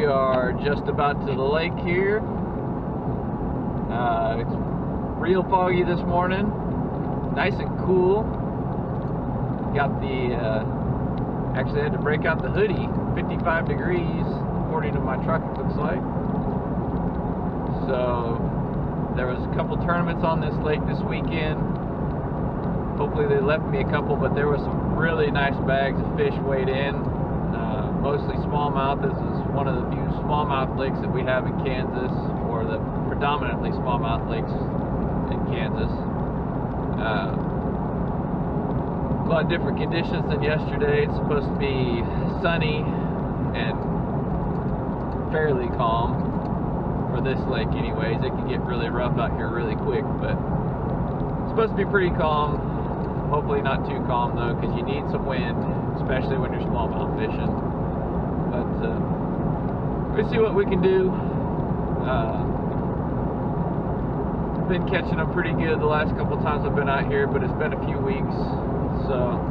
We are just about to the lake here. It's real foggy this morning, nice and cool. Got the, actually had to break out the hoodie, 55 degrees, according to my truck it looks like. So, there was a couple tournaments on this lake this weekend. Hopefully they left me a couple, but there was some really nice bags of fish weighed in. Mostly smallmouth. This is one of the few smallmouth lakes that we have in Kansas, or the predominantly smallmouth lakes in Kansas. A lot of different conditions than yesterday. It's supposed to be sunny and fairly calm for this lake anyways. It can get really rough out here really quick, but it's supposed to be pretty calm. Hopefully not too calm though, because you need some wind, especially when you're smallmouth fishing. But we'll see what we can do. Been catching them pretty good the last couple times I've been out here, but it's been a few weeks, so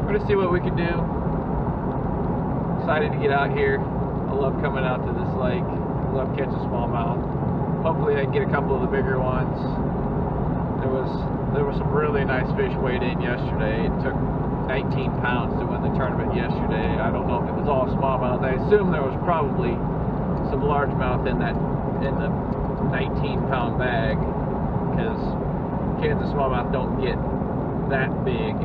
we're gonna see what we can do. Excited to get out here. I love coming out to this lake. I love catching smallmouth. Hopefully I can get a couple of the bigger ones. There was some really nice fish weighed in yesterday. It took 19 pounds to win the tournament yesterday. I don't know if it was all smallmouth. I assume there was probably some largemouth in the 19-pound bag, because Kansas smallmouth don't get that big.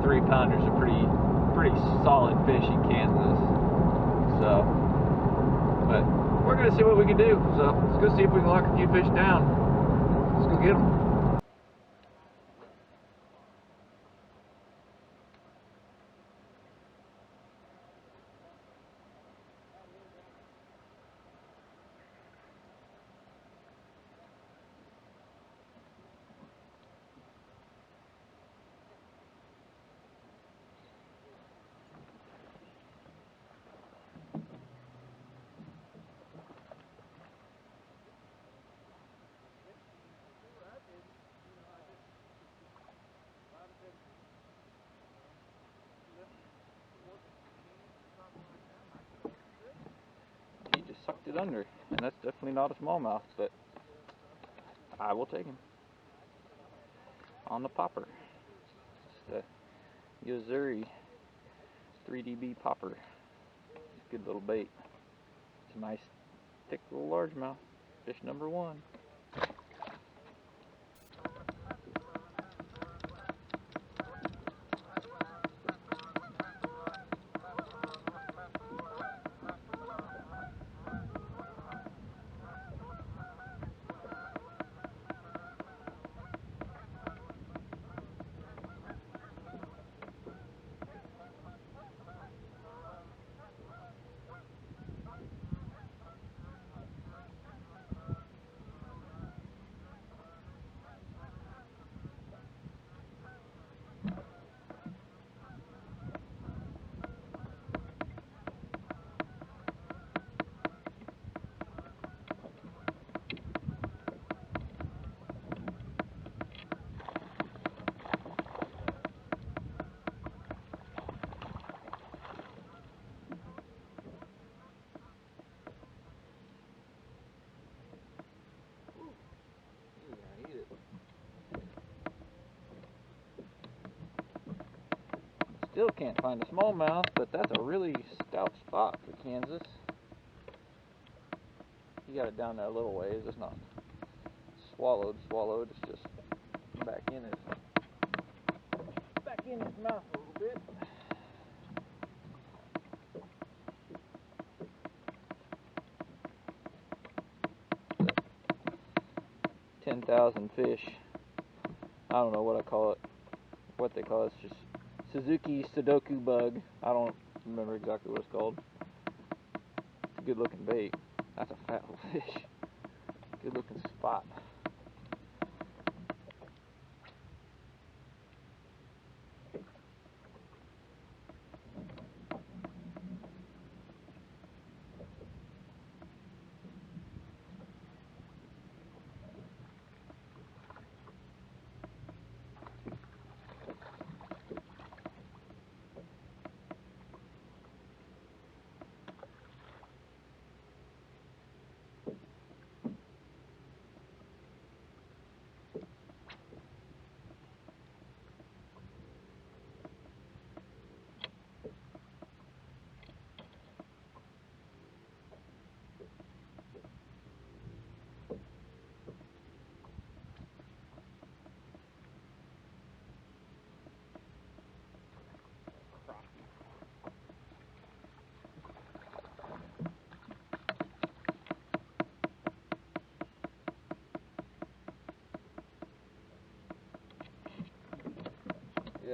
3-pounders are pretty solid fish in Kansas. So, but we're gonna see what we can do. So let's go see if we can lock a few fish down. Let's go get them. Sucked it under, and that's definitely not a smallmouth, but I will take him on the popper. It's the Yozuri 3DB popper. Good little bait. It's a nice thick little largemouth. Fish number one. Still can't find a smallmouth, but that's a really stout spot for Kansas. You got it down there a little ways. It's not swallowed. It's just back in his mouth a little bit. 10,000 fish. I don't know what I call it. What they call it. It's just Suzuki Sudoku bug. I don't remember exactly what it's called. It's a good looking bait. That's a fat little fish. Good looking spot.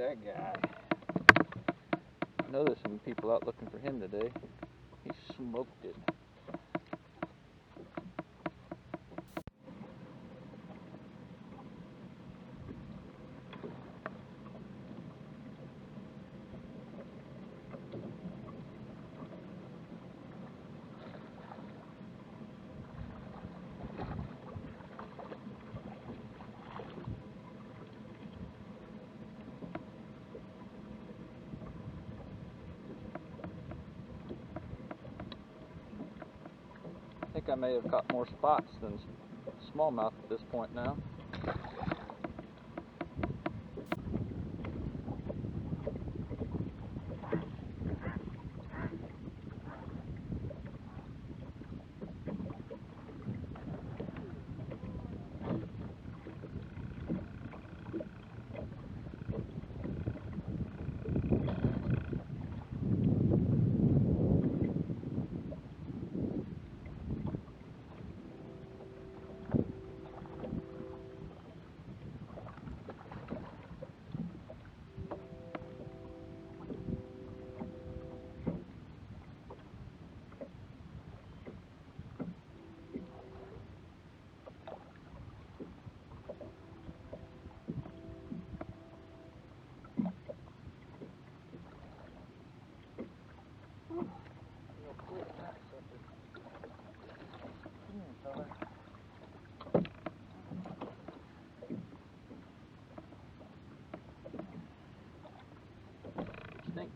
that guy. I know there's some people out looking for him today. He smoked it. I think I may have caught more spots than smallmouth at this point now.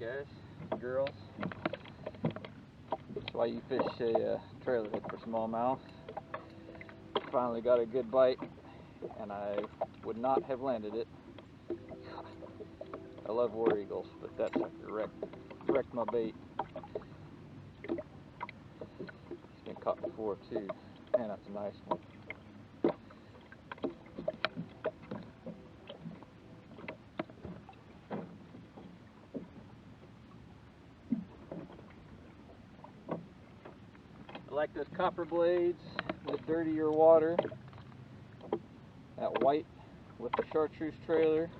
Guys, girls, that's why you fish a trailer head for smallmouth. Finally got a good bite, and I would not have landed it. I love war eagles, but that sucker wrecked my bait. It's been caught before too. Man, that's a nice one. I like those copper blades with dirtier water. That white with the chartreuse trailer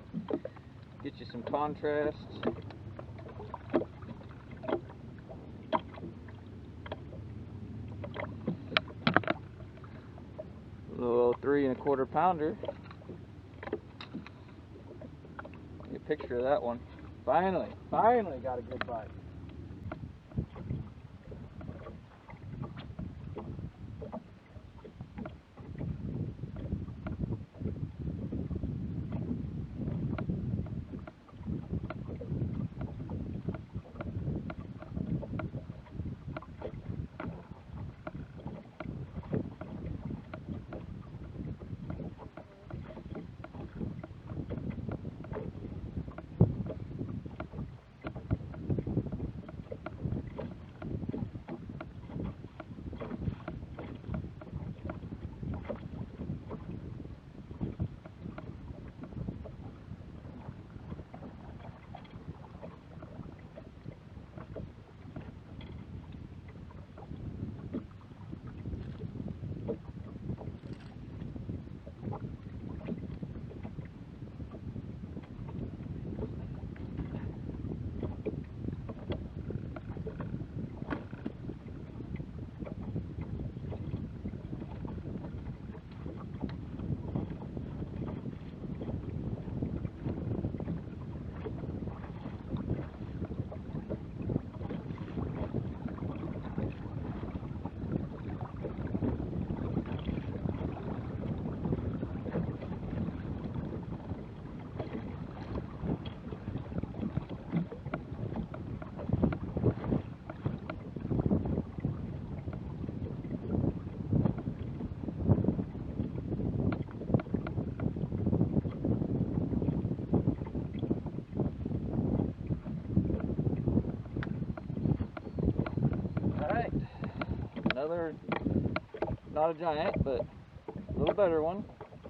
gets you some contrast. A little 3 1/4 pounder. Get a picture of that one. Finally got a good bite. Another, not a giant, but a little better one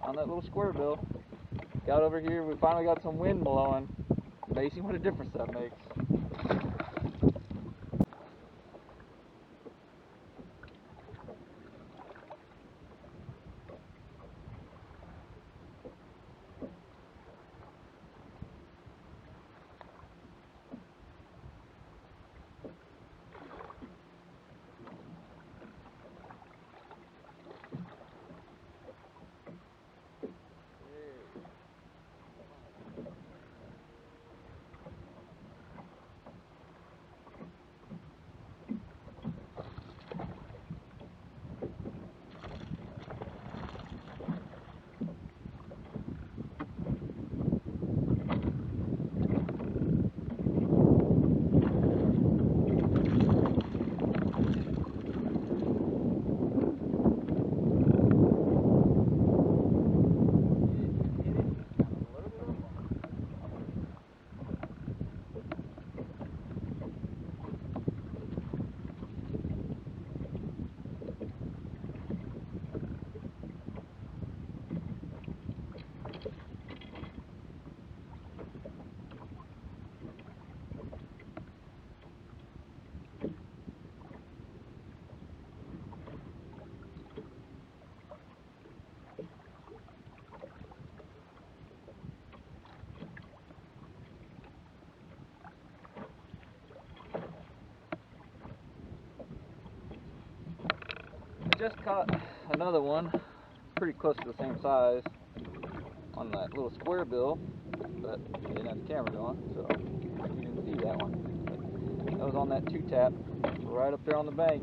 on that little square bill. Got over here, we finally got some wind blowing. Amazing what a difference that makes. just caught another one, pretty close to the same size, on that little square bill, but I didn't have the camera going, so you didn't see that one. But that was on that 2-tap, right up there on the bank.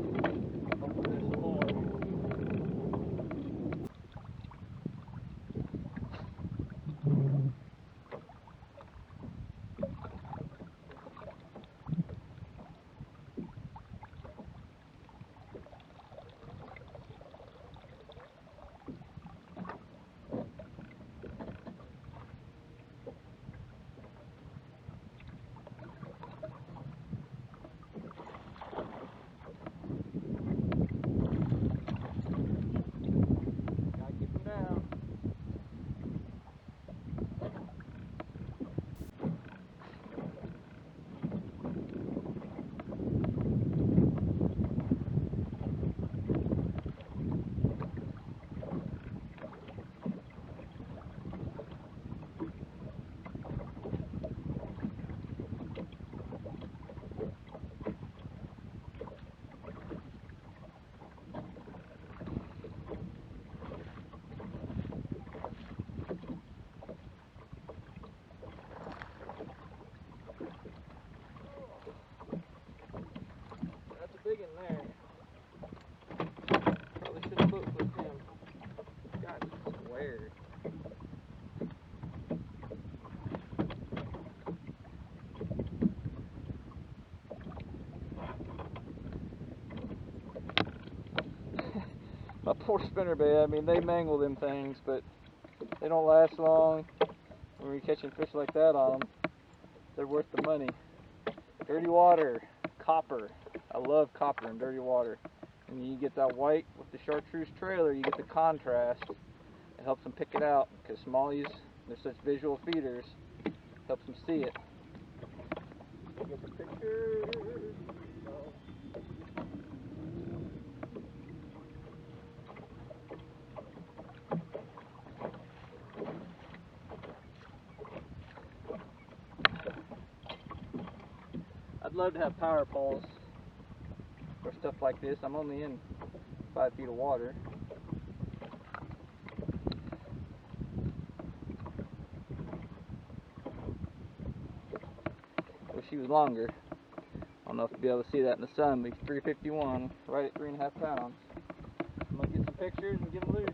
Hopefully there's some more. Big in there. Probably should have boat flipped him. God, he's square. My poor spinnerbait, I mean, they mangle them things, but they don't last long. When you're catching fish like that on them, they're worth the money. Dirty water, copper. I love copper in dirty water. And you get that white with the chartreuse trailer, you get the contrast. It helps them pick it out, because smallies, they're such visual feeders. It helps them see it. Get the picture. I'd love to have power poles for stuff like this. I'm only in 5 feet of water. Wish she was longer. I don't know if you'll be able to see that in the sun, but 351, right at 3.5 pounds. I'm gonna get some pictures and get them loose.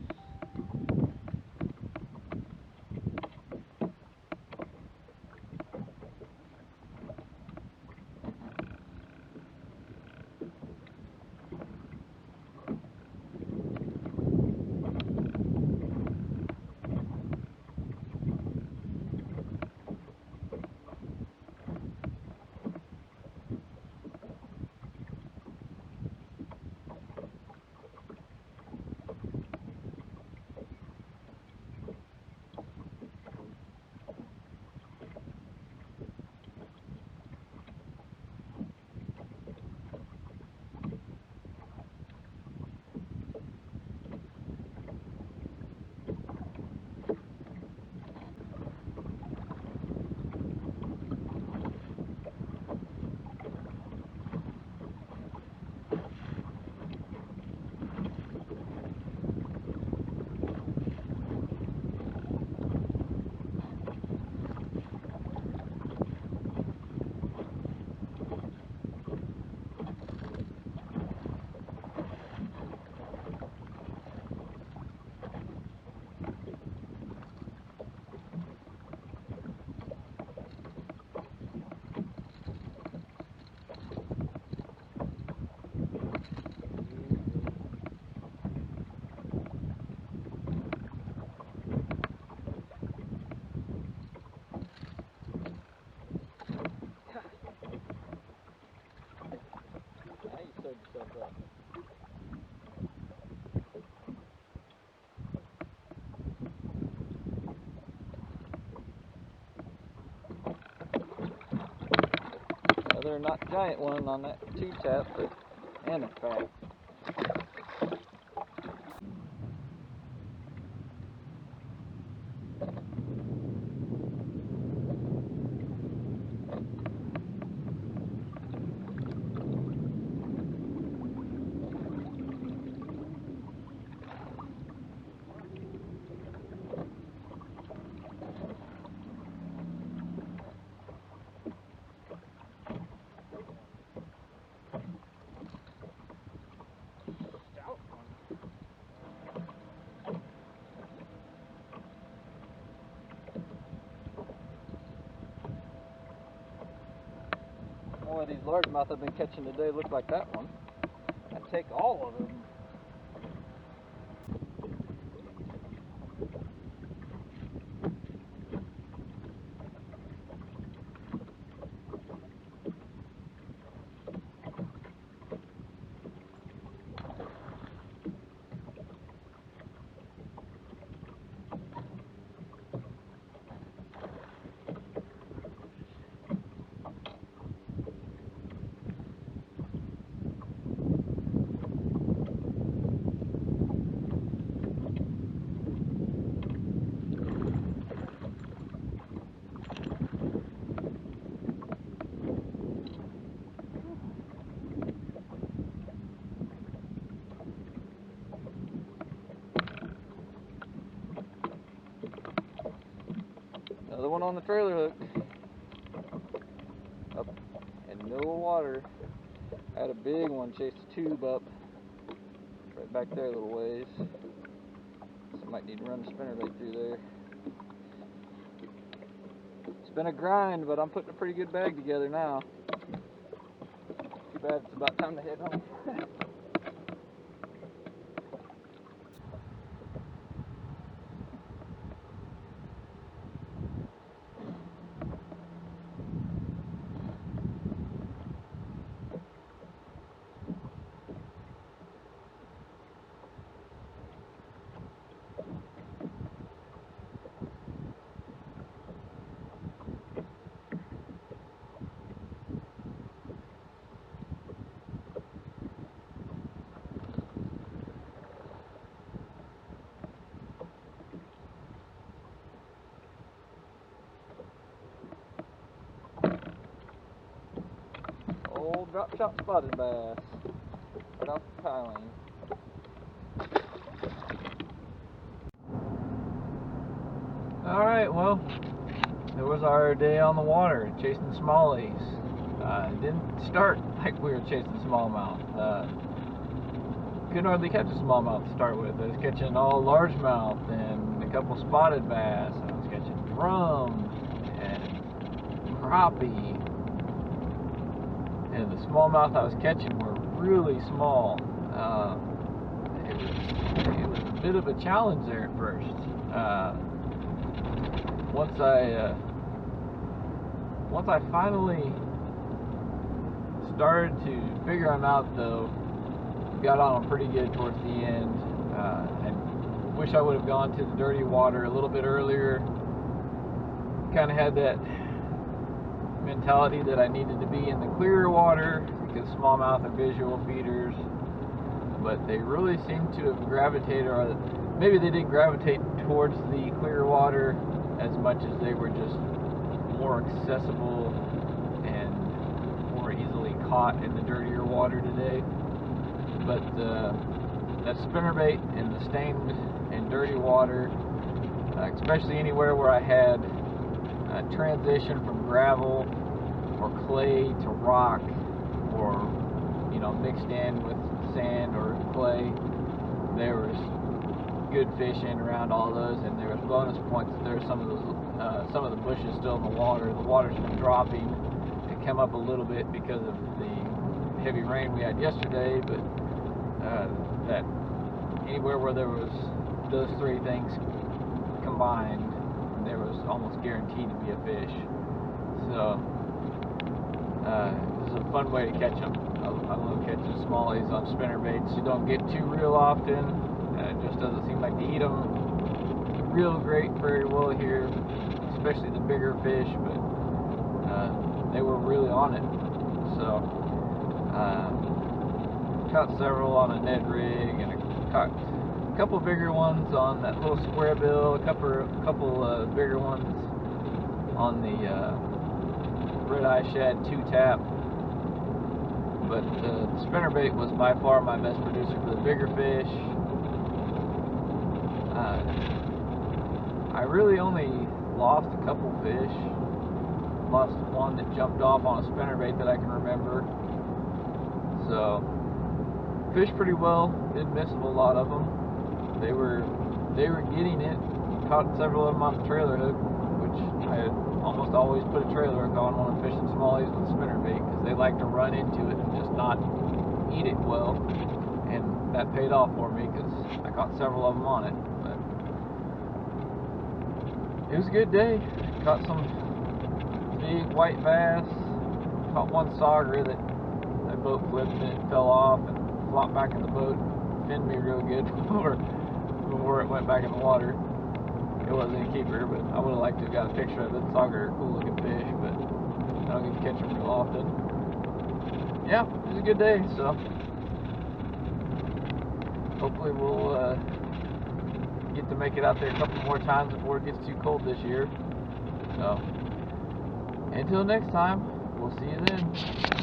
Another not giant one on that 2-tap, but and it's fat. of these largemouth I've been catching today look like that one. I'd take all of them. Another one on the trailer hook. Up in the middle of water. I had a big one chase the tube up. Right back there a little ways. So I might need to run the spinnerbait through there. It's been a grind, but I'm putting a pretty good bag together now. Too bad it's about time to head home. Old drop shot spotted bass. Right off the piling. Alright, well, it was our day on the water, chasing smallies. Didn't start like we were chasing smallmouth. Couldn't hardly catch a smallmouth to start with. I was catching all largemouth and a couple spotted bass. I was catching drum and crappie. And the smallmouth I was catching were really small. It was a bit of a challenge there at first. Once I finally started to figure them out, though, got on them pretty good towards the end. I wish I would have gone to the dirty water a little bit earlier. Kind of had that mentality that I needed to be in the clearer water because smallmouth are visual feeders, but they really seem to have gravitated, or maybe they didn't gravitate towards the clear water as much as they were just more accessible and more easily caught in the dirtier water today. But that spinnerbait in the stained and dirty water, especially anywhere where I had a transition from gravel or clay to rock, or mixed in with sand or clay, there was good fish in around all those, and there was bonus points that there's some of the bushes still in the water. The water's been dropping. It came up a little bit because of the heavy rain we had yesterday, but that anywhere where there was those three things combined, there was almost guaranteed to be a fish. So this is a fun way to catch them. I love catching smallies on spinnerbaits. You don't get too real often. It just doesn't seem like they eat them real great very well here, especially the bigger fish, but they were really on it. So caught several on a Ned rig, and I caught a couple bigger ones on that little square bill, a couple bigger ones on the red eye shad 2-tap. But the spinnerbait was by far my best producer for the bigger fish. I really only lost a couple fish. Lost one that jumped off on a spinnerbait that I can remember. So fished pretty well. Didn't miss a whole lot of them. They were getting it. Caught several of them on the trailer hook, which I almost always put a trailer hook on when I'm fishing smallies with spinnerbait because they like to run into it and just not eat it well. And that paid off for me because I caught several of them on it. But it was a good day. Caught some big white bass. Caught one sauger that my boat flipped and it fell off and flopped back in the boat. Pinned me real good before it went back in the water. It wasn't a keeper, but I would have liked to have got a picture of it. Sauger are cool looking fish, but I don't get to catch them real often. Yeah, it was a good day, so hopefully we'll get to make it out there a couple more times before it gets too cold this year. So until next time, we'll see you then.